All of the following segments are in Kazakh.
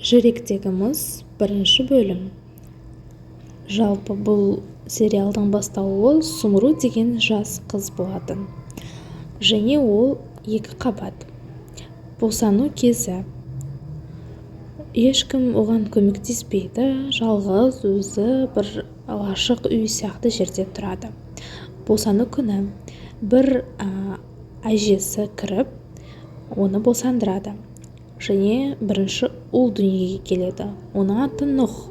Жүректегі мұз бірінші бөлім. Жалпы бұл сериалдың бастауы Сумру деген жас қыз болатын. Және ол 2 қабат. Босану кезі. Ешкім оған көмектеспейді, жалғыз өзі бір лашық үй сияқты жерде тұрады. Босану күні бір әжесі кіріп, оны босандырады. Және бірінші ұл дүниеге келеді. Оның аты Нұх.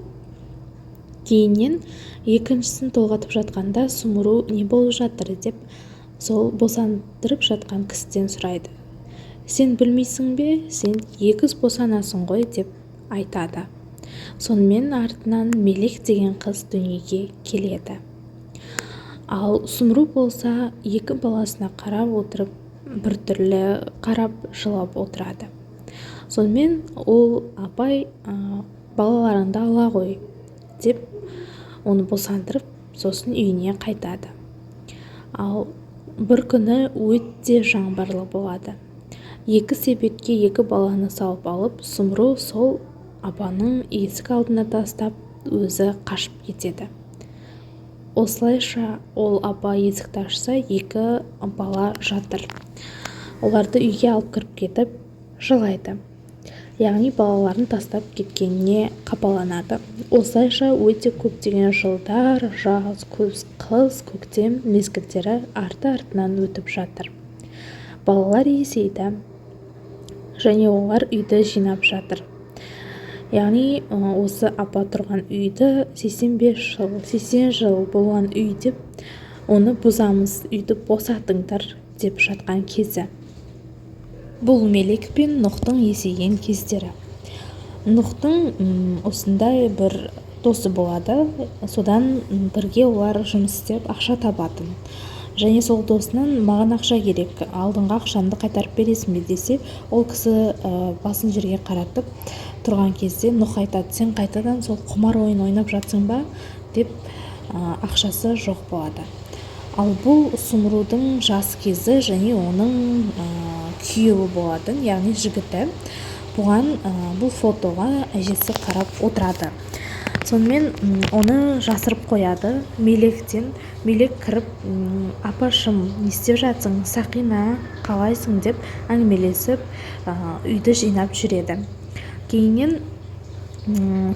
Кейіннен екіншісін толғатып жатқанда Сумру не болып жатыр деп сол босандырып жатқан кісіден сұрайды. Сен білмейсің бе, сен егіз босанасың ғой деп айтады. Сонымен артынан Мелек деген қыз дүниеге келеді. Ал Сумру болса 2 баласына қарап отырып, біртүрлі қарап жылап отырады. Сонымен ол апай балаларыңды ала ғой деп оны босандырып, сосын үйіне қайтады. Ал бір күні өте жаңбырлы болады. 2 себетке 2 баланы салып алып, Сумру сол апаның есік алдына тастап, өзі қашып кетеді. Осылайша ол апа есікті ашса, 2 бала жатыр. Оларды үйге алып кіріп кетіп, жылайды. Яғни балаларын тастап кеткеніне қапаланады. Осылайша өте көптеген жылдар, жаз, күз, қыс, көктем мезгілдері арты-артынан өтіп жатыр. Балалар есейді, және олар үйді жинап жатыр. Яғни осы апа тұрған үйді 80 жыл болған үй деп, оны бұзамыз, үйді босатыңдар деп жатқан кезі. Бұл Мелек пен Нұхтың есейген кездері. Нұхтың осындай бір досы болады, содан бірге олар жұмыс істеп ақша табатын. Және сол досынан маған ақша керек, алдыңғы ақшамды қайтарып бересің бе десе, ол кісі басын жерге қаратып тұрған кезде Нұх айтады, сен қайтадан сол құмар ойын ойнап жатсың ба деп ақшасы жоқ болады. Ал бұл Сумрудың жас кезі және оның күйеуі болатын, яғни жігіті. Бұған бұл фотоға әжесі қарап отырады. Сонымен оны жасырып қояды Мелектен. Мелек кіріп, апашым, не істеп жатсың, Сақина, қалайсың деп әңгімелесіп, үйді жинап жүреді. Кейіннен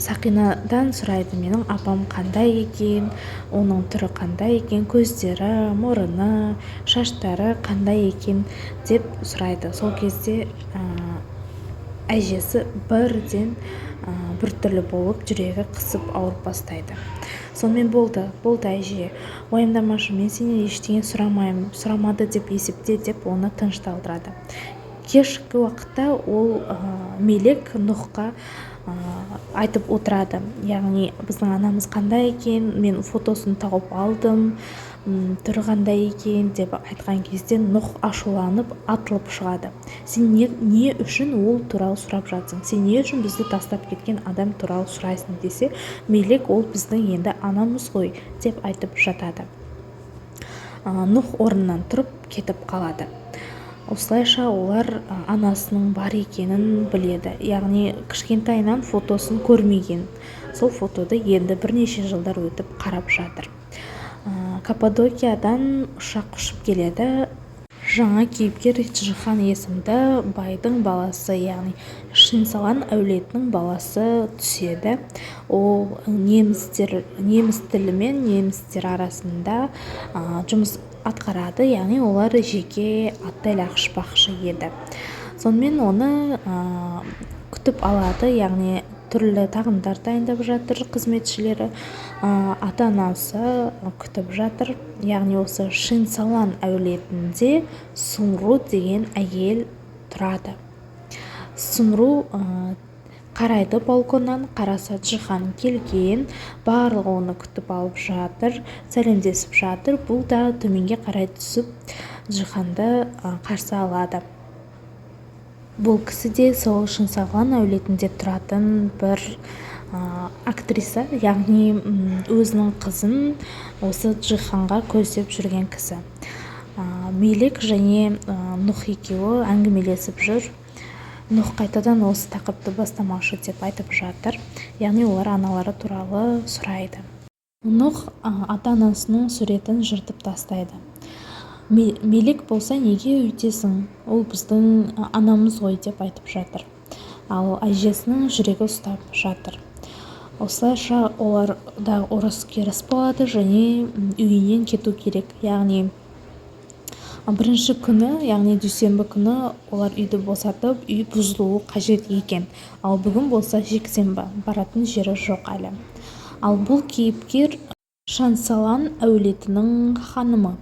Сақинадан сұрайды, менің апам қандай екен, оның түрі қандай екен, көздері, мұрыны, шаштары қандай екен деп сұрайды. Сол кезде әжесі бірден біртүрлі болып, жүрегі қысып ауырып бастайды. Сонымен болды әже, уайымдамашы, мен сенен ештеңе сұрамады деп есепте деп оны тынышталдырады. Кешкі уақытта ол Мелек Нұхқа айтып отырады. Яғни біздің анамыз қандай екен, мен фотосын тауып алдым, түрі қандай екен деп айтқан кезде Нұх ашуланып атылып шығады. Сен не үшін ол туралы сұрап жатсың? Сен не үшін бізді тастап кеткен адам туралы сұрайсың десе, Мелек ол біздің енді анамыз ғой деп айтып жатады. Нұх орнынан тұрып кетіп қалады. Осылайша олар анасының бар екенін біледі. Яғни кішкентайынан фотосын көрмеген. Сол фотоды енді бірнеше жылдар өтіп қарап жатыр. Каппадокиядан ұшақ ұшып келеді. Жаңа кейіпкер Джихан есімді байдың баласы, яғни Шинсалан әулетінің баласы түседі. Ол неміс тілі мен немістер арасында жұмыс атқарады, яғни олар жеке отель ашпақшы еді. Сонымен оны күтіп алады, яғни түрлі тағамдар дайындап жатыр қызметшілері, ата-анасы күтіп жатыр. Яғни осы Шинсалан әулетінде Сумру деген әйел тұрады. Сумру қарайды балконнан, қараса Джихан келген, барлығы оны күтіп алып жатыр, сәлемдесіп жатыр. Бұл да төменге қарай түсіп, Джиханды қарсы алады. Бұл кісі де сол Шинсалан әулетінде тұратын бір актриса, яғни өзінің қызын осы Джиханға көздеп жүрген кісі. Мелек және Нұх екеуі әңгімелесіп жүр. нұх қайтадан осы тақырыпты бастамақшы деп айтып жатыр. Яғни олар аналары туралы сұрайды. Нұх ата-анасының суретін жыртып тастайды. Мелек болса неге өйтесің, ол біздің анамыз ғой деп айтып жатыр. Ал әжесінің жүрегі ұстап жатыр. Осылайша олар да ұрыс керіс болады және үйінен кету керек. Яғни бірінші күні, яғни дүйсенбі күні олар үйді босатып, үй бұзылуы қажет екен. Ал бүгін болса жексенбі, баратын жері жоқ әлі. Ал бұл кейіпкер Шансалан әулетінің ханымы.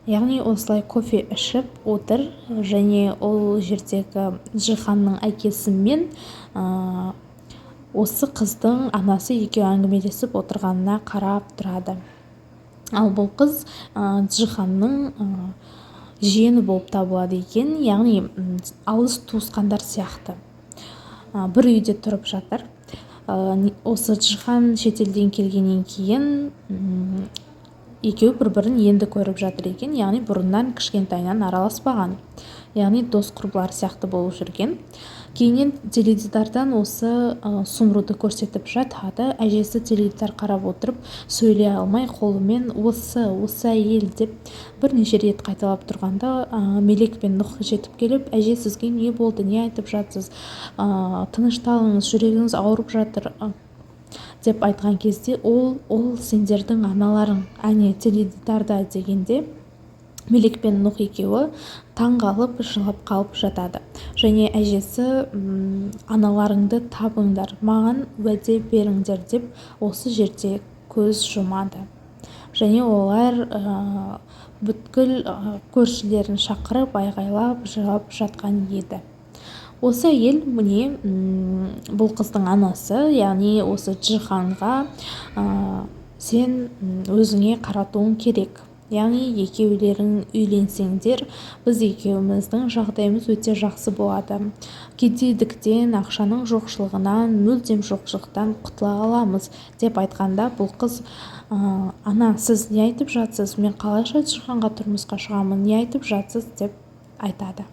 Яғни осылай кофе ішіп отыр және ол жердегі Джиханның әкесі мен осы қыздың анасы екеуі әңгімелесіп отырғанына қарап тұрады. Ал бұл қыз Джиханның жиені болып табылады екен, яғни алыс туысқандар сияқты. Бір үйде тұрып жатыр. Осы Джихан шетелден келгеннен кейін екеуі бір-бірін енді көріп жатыр екен, яғни бұрыннан кішкентайынан араласпаған. Яғни дос құрбылар сияқты болып жүрген. Кейіннен теледидардан осы Сумруды көрсетіп жатады. Әжесі теледидар қарап отырып, сөйлей алмай қолымен осы әйел деп бірнеше рет қайталап тұрғанда Мелек пен Нұх жетіп келіп, әже сізге не болды, не айтып жатсыз, тынышталыңыз, жүрегіңіз ауырып жатыр деп айтқан кезде ол сендердің аналарың, әне теледидарда дегенде Мелек пен Нұх екеуі таң қалып жылап қалып жатады. Және әжесі аналарыңды табыңдар, маған уәде беріңдер деп осы жерде көз жұмады. Және олар бүткіл көршілерін шақырып айғайлап жылап жатқан еді. Осы әйел міне бұл қыздың анасы, яғни осы Джиханға сен өзіңе қаратуың керек. Яғни екеулерің үйленсеңдер, біз екеуміздің жағдайымыз өте жақсы болады. Кедейдіктен, ақшаның жоқшылығынан, мүлдем жоқшылықтан құтыла аламыз деп айтқанда, бұл қыз ана, сіз не айтып жатсыз, мен қалайша Джиханға тұрмысқа шығамын, не айтып жатсыз деп айтады.